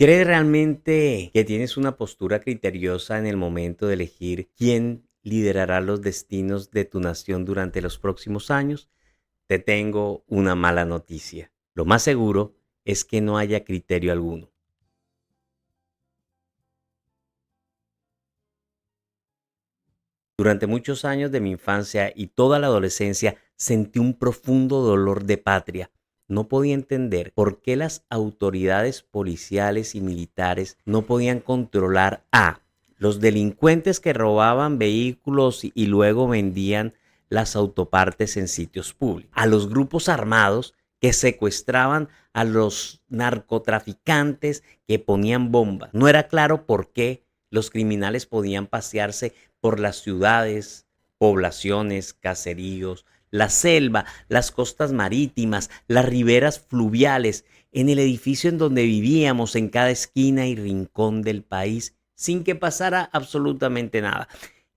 ¿Crees realmente que tienes una postura criteriosa en el momento de elegir quién liderará los destinos de tu nación durante los próximos años? Te tengo una mala noticia. Lo más seguro es que no haya criterio alguno. Durante muchos años de mi infancia y toda la adolescencia sentí un profundo dolor de patria. No podía entender por qué las autoridades policiales y militares no podían controlar a los delincuentes que robaban vehículos y luego vendían las autopartes en sitios públicos, a los grupos armados que secuestraban a los narcotraficantes que ponían bombas. No era claro por qué los criminales podían pasearse por las ciudades, poblaciones, caseríos, la selva, las costas marítimas, las riberas fluviales, en el edificio en donde vivíamos, en cada esquina y rincón del país, sin que pasara absolutamente nada.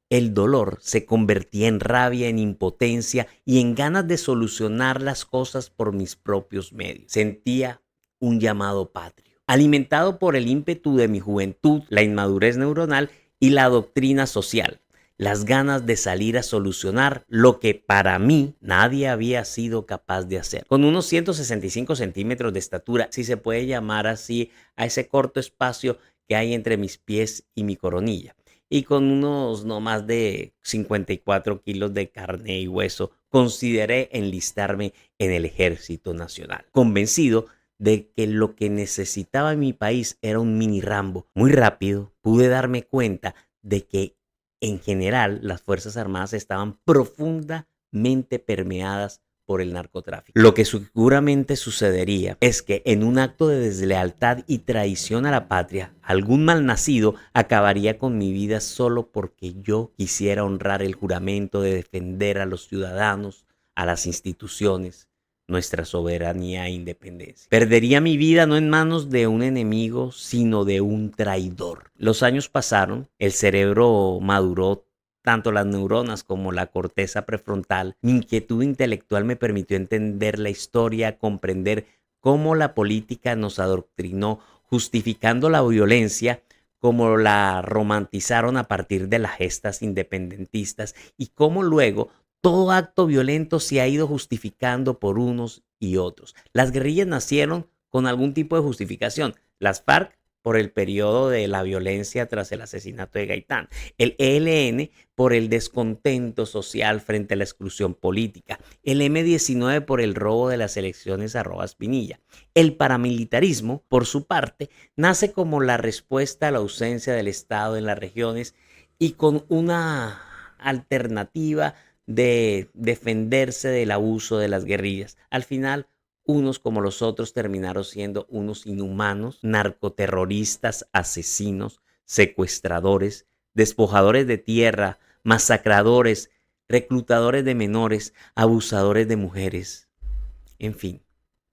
El dolor se convertía en rabia, en impotencia y en ganas de solucionar las cosas por mis propios medios. Sentía un llamado patrio, alimentado por el ímpetu de mi juventud, la inmadurez neuronal y la doctrina social, las ganas de salir a solucionar lo que para mí nadie había sido capaz de hacer. Con unos 165 centímetros de estatura, si se puede llamar así a ese corto espacio que hay entre mis pies y mi coronilla, y con unos no más de 54 kilos de carne y hueso, consideré enlistarme en el Ejército Nacional, convencido de que lo que necesitaba mi país era un mini Rambo. Muy rápido pude darme cuenta de que en general las Fuerzas Armadas estaban profundamente permeadas por el narcotráfico. Lo que seguramente sucedería es que en un acto de deslealtad y traición a la patria, algún malnacido acabaría con mi vida solo porque yo quisiera honrar el juramento de defender a los ciudadanos, a las instituciones, nuestra soberanía e independencia. Perdería mi vida no en manos de un enemigo, sino de un traidor. Los años pasaron, el cerebro maduró, tanto las neuronas como la corteza prefrontal. Mi inquietud intelectual me permitió entender la historia, comprender cómo la política nos adoctrinó, justificando la violencia, como la romantizaron a partir de las gestas independentistas y cómo luego todo acto violento se ha ido justificando por unos y otros. Las guerrillas nacieron con algún tipo de justificación. Las FARC por el periodo de la violencia tras el asesinato de Gaitán, el ELN por el descontento social frente a la exclusión política, el M-19 por el robo de las elecciones a Rojas Pinilla. El paramilitarismo, por su parte, nace como la respuesta a la ausencia del Estado en las regiones y con una alternativa de defenderse del abuso de las guerrillas. Al final, unos como los otros terminaron siendo unos inhumanos, narcoterroristas, asesinos, secuestradores, despojadores de tierra, masacradores, reclutadores de menores, abusadores de mujeres, en fin,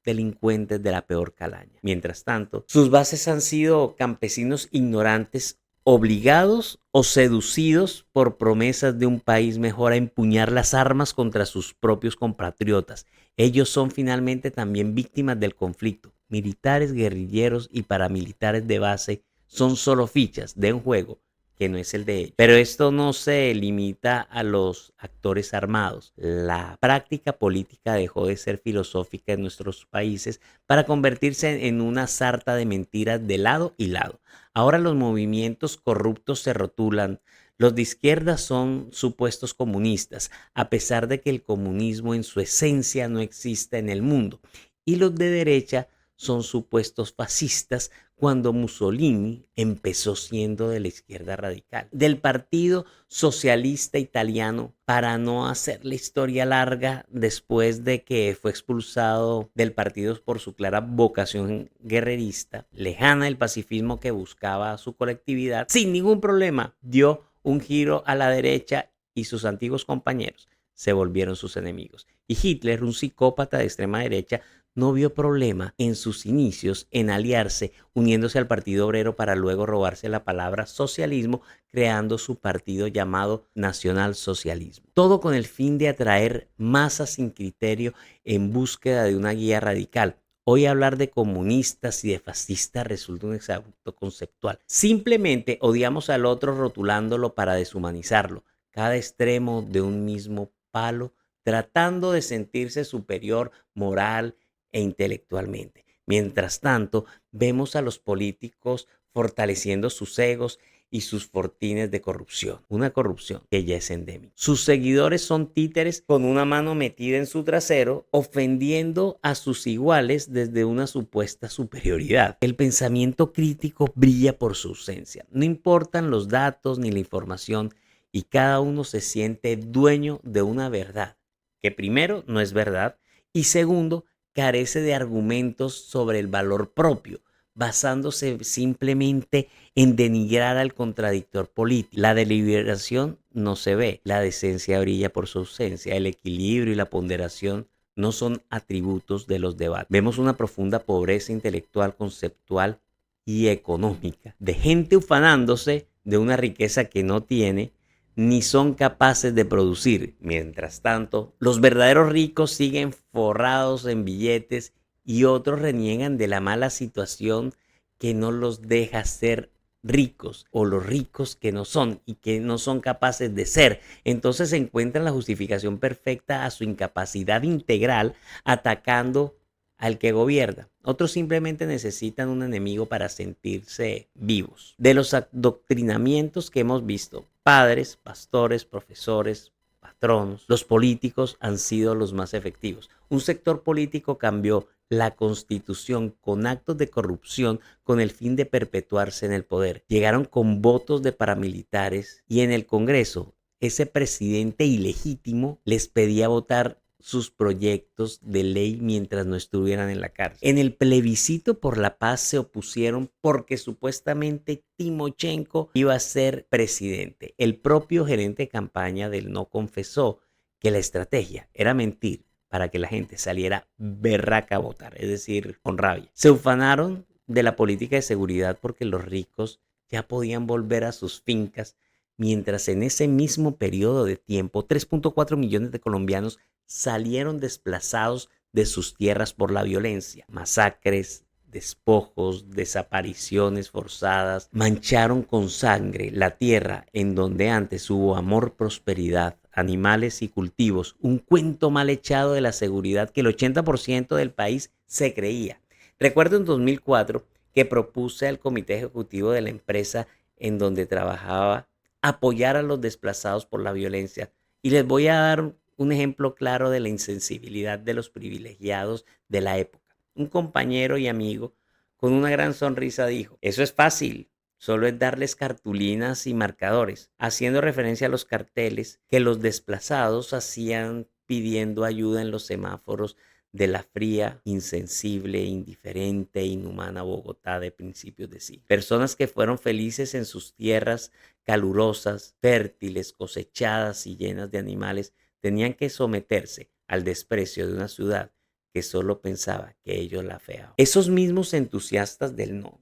delincuentes de la peor calaña. Mientras tanto, sus bases han sido campesinos ignorantes, obligados o seducidos por promesas de un país mejor a empuñar las armas contra sus propios compatriotas. Ellos son finalmente también víctimas del conflicto. Militares, guerrilleros y paramilitares de base son solo fichas de un juego que no es el de ellos. Pero esto no se limita a los actores armados. La práctica política dejó de ser filosófica en nuestros países para convertirse en una sarta de mentiras de lado y lado. Ahora los movimientos corruptos se rotulan. Los de izquierda son supuestos comunistas, a pesar de que el comunismo en su esencia no existe en el mundo. Y los de derecha son supuestos fascistas cuando Mussolini empezó siendo de la izquierda radical, del Partido Socialista Italiano, para no hacer la historia larga, después de que fue expulsado del partido por su clara vocación guerrerista, lejana del pacifismo que buscaba su colectividad, sin ningún problema dio un giro a la derecha y sus antiguos compañeros se volvieron sus enemigos. Y Hitler, un psicópata de extrema derecha, no vio problema en sus inicios en aliarse, uniéndose al Partido Obrero para luego robarse la palabra socialismo, creando su partido llamado Nacionalsocialismo. Todo con el fin de atraer masas sin criterio en búsqueda de una guía radical. Hoy hablar de comunistas y de fascistas resulta un exabrupto conceptual. Simplemente odiamos al otro rotulándolo para deshumanizarlo, cada extremo de un mismo palo, tratando de sentirse superior moral e intelectualmente. Mientras tanto, vemos a los políticos fortaleciendo sus egos y sus fortines de corrupción, una corrupción que ya es endémica. Sus seguidores son títeres con una mano metida en su trasero, ofendiendo a sus iguales desde una supuesta superioridad. El pensamiento crítico brilla por su ausencia. No importan los datos ni la información y cada uno se siente dueño de una verdad, que primero no es verdad y segundo carece de argumentos sobre el valor propio, basándose simplemente en denigrar al contradictor político. La deliberación no se ve, la decencia brilla por su ausencia, el equilibrio y la ponderación no son atributos de los debates. Vemos una profunda pobreza intelectual, conceptual y económica, de gente ufanándose de una riqueza que no tiene ni son capaces de producir. Mientras tanto, los verdaderos ricos siguen forrados en billetes y otros reniegan de la mala situación que no los deja ser ricos, o los ricos que no son y que no son capaces de ser. Entonces encuentran la justificación perfecta a su incapacidad integral atacando al que gobierna. Otros simplemente necesitan un enemigo para sentirse vivos. De los adoctrinamientos que hemos visto, padres, pastores, profesores, patronos, los políticos han sido los más efectivos. Un sector político cambió la constitución con actos de corrupción con el fin de perpetuarse en el poder. Llegaron con votos de paramilitares y en el Congreso ese presidente ilegítimo les pedía votar sus proyectos de ley mientras no estuvieran en la cárcel. En el plebiscito por la paz se opusieron porque supuestamente Timochenko iba a ser presidente. El propio gerente de campaña del no confesó que la estrategia era mentir para que la gente saliera berraca a votar, es decir, con rabia. Se ufanaron de la política de seguridad porque los ricos ya podían volver a sus fincas, mientras en ese mismo periodo de tiempo 3.4 millones de colombianos salieron desplazados de sus tierras por la violencia. Masacres, despojos, desapariciones forzadas mancharon con sangre la tierra en donde antes hubo amor, prosperidad, animales y cultivos, un cuento mal echado de la seguridad que el 80% del país se creía. Recuerdo en 2004 que propuse al comité ejecutivo de la empresa en donde trabajaba apoyar a los desplazados por la violencia, y les voy a dar un ejemplo claro de la insensibilidad de los privilegiados de la época. Un compañero y amigo con una gran sonrisa dijo: eso es fácil, solo es darles cartulinas y marcadores, haciendo referencia a los carteles que los desplazados hacían pidiendo ayuda en los semáforos de la fría, insensible, indiferente e inhumana Bogotá de principios de siglo. Personas que fueron felices en sus tierras calurosas, fértiles, cosechadas y llenas de animales, tenían que someterse al desprecio de una ciudad que solo pensaba que ellos la afeaban. Esos mismos entusiastas del no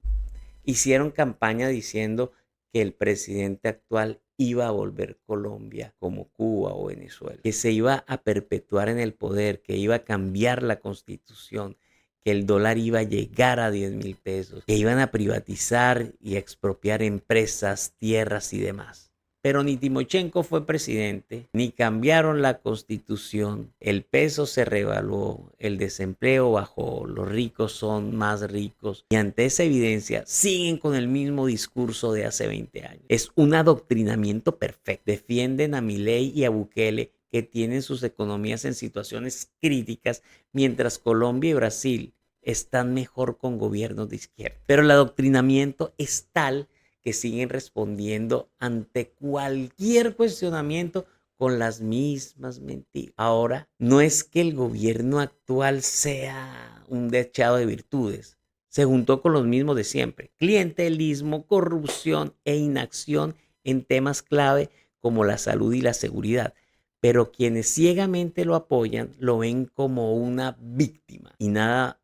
hicieron campaña diciendo que el presidente actual iba a volver Colombia como Cuba o Venezuela, que se iba a perpetuar en el poder, que iba a cambiar la constitución, que el dólar iba a llegar a 10.000 pesos, que iban a privatizar y expropiar empresas, tierras y demás. Pero ni Timochenko fue presidente, ni cambiaron la constitución, el peso se revaluó, el desempleo bajó, los ricos son más ricos y ante esa evidencia siguen con el mismo discurso de hace 20 años. Es un adoctrinamiento perfecto. Defienden a Milei y a Bukele, que tienen sus economías en situaciones críticas, mientras Colombia y Brasil están mejor con gobiernos de izquierda. Pero el adoctrinamiento es tal que siguen respondiendo ante cualquier cuestionamiento con las mismas mentiras. Ahora, no es que el gobierno actual sea un dechado de virtudes. Se juntó con los mismos de siempre: clientelismo, corrupción e inacción en temas clave como la salud y la seguridad. Pero quienes ciegamente lo apoyan lo ven como una víctima y nada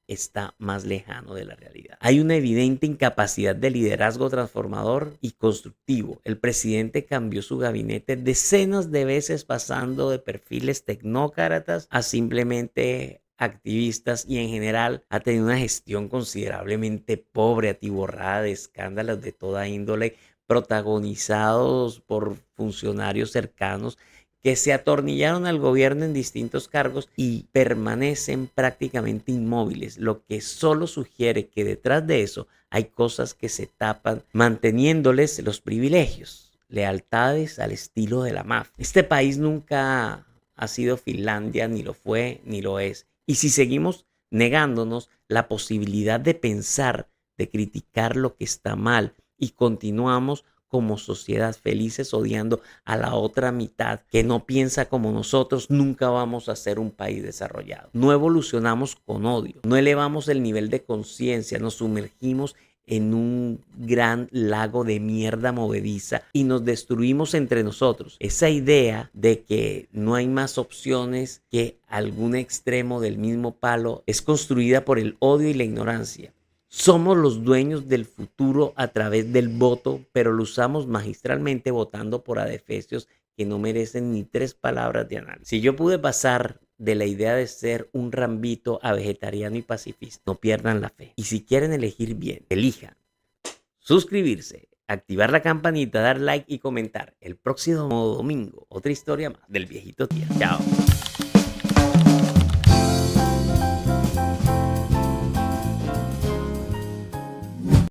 está más lejano de la realidad. Hay una evidente incapacidad de liderazgo transformador y constructivo. El presidente cambió su gabinete decenas de veces, pasando de perfiles tecnócratas a simplemente activistas y en general ha tenido una gestión considerablemente pobre, atiborrada de escándalos de toda índole, protagonizados por funcionarios cercanos que se atornillaron al gobierno en distintos cargos y permanecen prácticamente inmóviles, lo que solo sugiere que detrás de eso hay cosas que se tapan manteniéndoles los privilegios, lealtades al estilo de la mafia. Este país nunca ha sido Finlandia, ni lo fue, ni lo es. Y si seguimos negándonos la posibilidad de pensar, de criticar lo que está mal y continuamos como sociedad felices odiando a la otra mitad que no piensa como nosotros, nunca vamos a ser un país desarrollado. No evolucionamos con odio, no elevamos el nivel de conciencia, nos sumergimos en un gran lago de mierda movediza y nos destruimos entre nosotros. Esa idea de que no hay más opciones que algún extremo del mismo palo es construida por el odio y la ignorancia. Somos los dueños del futuro a través del voto, pero lo usamos magistralmente votando por adefesios que no merecen ni 3 palabras de análisis. Si yo pude pasar de la idea de ser un rambito a vegetariano y pacifista, no pierdan la fe. Y si quieren elegir bien, elijan suscribirse, activar la campanita, dar like y comentar. El próximo domingo, otra historia más del viejito tía. Chao.